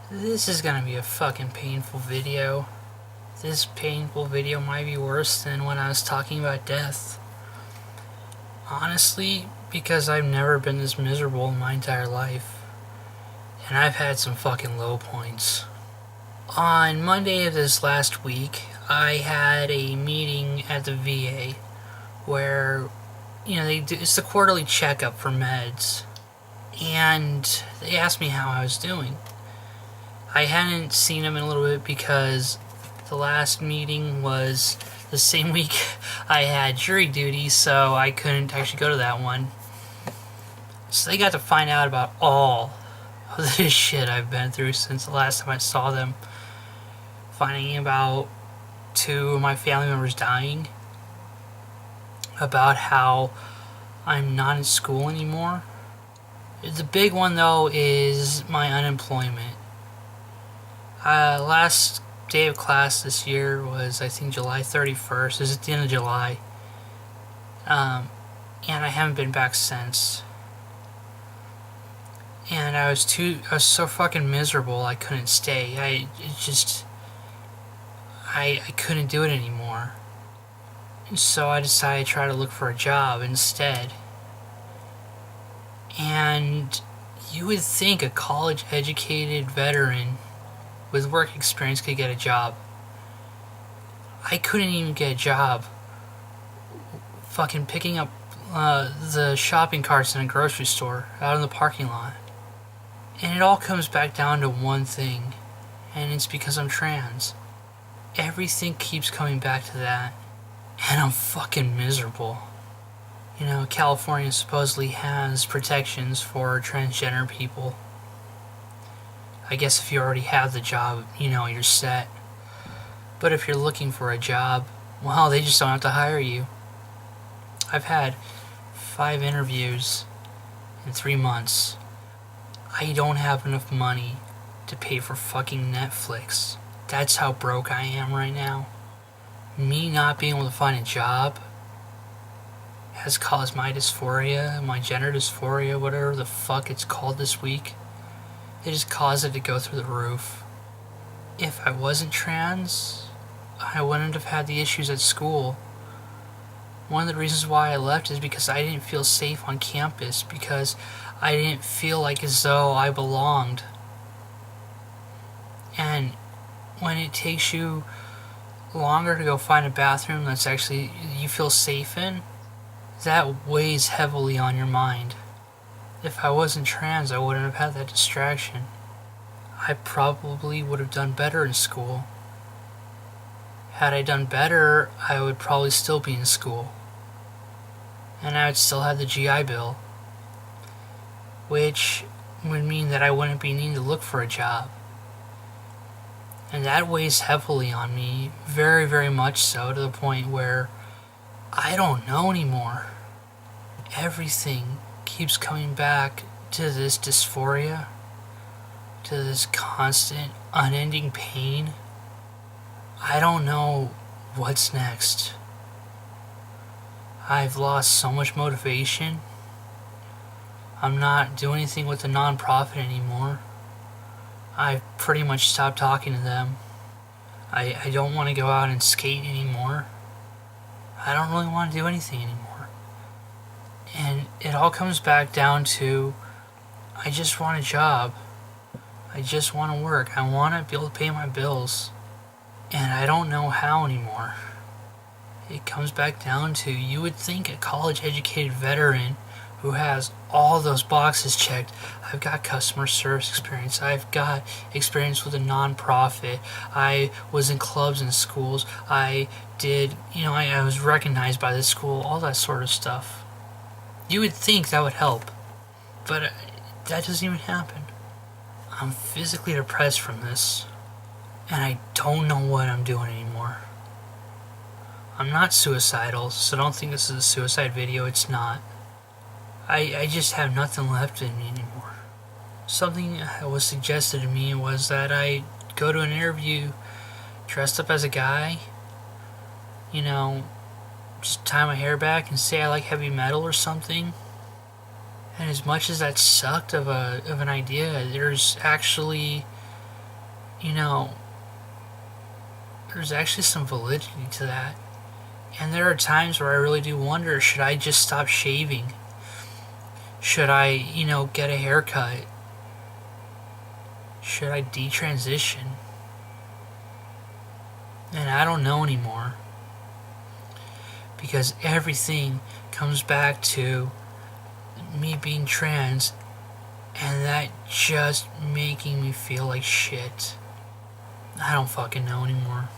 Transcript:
This is gonna be a fucking painful video. This painful video might be worse than when I was talking about death. Honestly, because I've never been this miserable in my entire life. And I've had some fucking low points. On Monday of this last week, I had a meeting at the VA where, it's the quarterly checkup for meds. And they asked me how I was doing. I hadn't seen him in a little bit because the last meeting was the same week I had jury duty, so I couldn't actually go to that one. So they got to find out about all of this shit I've been through since the last time I saw them. Finding about 2 of my family members dying. About how I'm not in school anymore. The big one, though, is my unemployment. Last day of class this year was, I think, July 31st. It was at the end of July. And I haven't been back since. And I was so fucking miserable I couldn't stay. I couldn't do it anymore. And so I decided to try to look for a job instead. And you would think a college-educated veteran with work experience could get a job. I couldn't even get a job fucking picking up the shopping carts in a grocery store out in the parking lot. And it all comes back down to one thing, and it's because I'm trans. Everything keeps coming back to that, and I'm fucking miserable. California supposedly has protections for transgender people. I guess if you already have the job, you're set. But if you're looking for a job, well, they just don't have to hire you. I've had 5 interviews in 3 months. I don't have enough money to pay for fucking Netflix. That's how broke I am right now. Me not being able to find a job has caused my dysphoria, my gender dysphoria, whatever the fuck it's called this week. It just caused it to go through the roof. If I wasn't trans, I wouldn't have had the issues at school. One of the reasons why I left is because I didn't feel safe on campus, because I didn't feel like as though I belonged. And when it takes you longer to go find a bathroom that's actually you feel safe in, that weighs heavily on your mind. If I wasn't trans, I wouldn't have had that distraction. I probably would have done better in school. Had I done better, I would probably still be in school. And I would still have the GI Bill, which would mean that I wouldn't be needing to look for a job. And that weighs heavily on me, very, very much so, to the point where I don't know anymore. Everything keeps coming back to this dysphoria, to this constant, unending pain. I don't know what's next. I've lost so much motivation. I'm not doing anything with the nonprofit anymore. I've pretty much stopped talking to them. I don't want to go out and skate anymore. I don't really want to do anything anymore. And it all comes back down to, I just want a job. I just want to work. I want to be able to pay my bills. And I don't know how anymore. It comes back down to, you would think a college-educated veteran who has all those boxes checked. I've got customer service experience. I've got experience with a nonprofit. I was in clubs and schools. I was recognized by the school, all that sort of stuff. You would think that would help, but that doesn't even happen. I'm physically depressed from this, and I don't know what I'm doing anymore. I'm not suicidal, so don't think this is a suicide video. It's not. I just have nothing left in me anymore. Something that was suggested to me was that I go to an interview dressed up as a guy, just tie my hair back and say I like heavy metal or something. And as much as that sucked of an idea, there's actually you know, there's actually some validity to that. And there are times where I really do wonder, should I just stop shaving? Should I, get a haircut? Should I detransition? And I don't know anymore. Because everything comes back to me being trans and that just making me feel like shit. I don't fucking know anymore.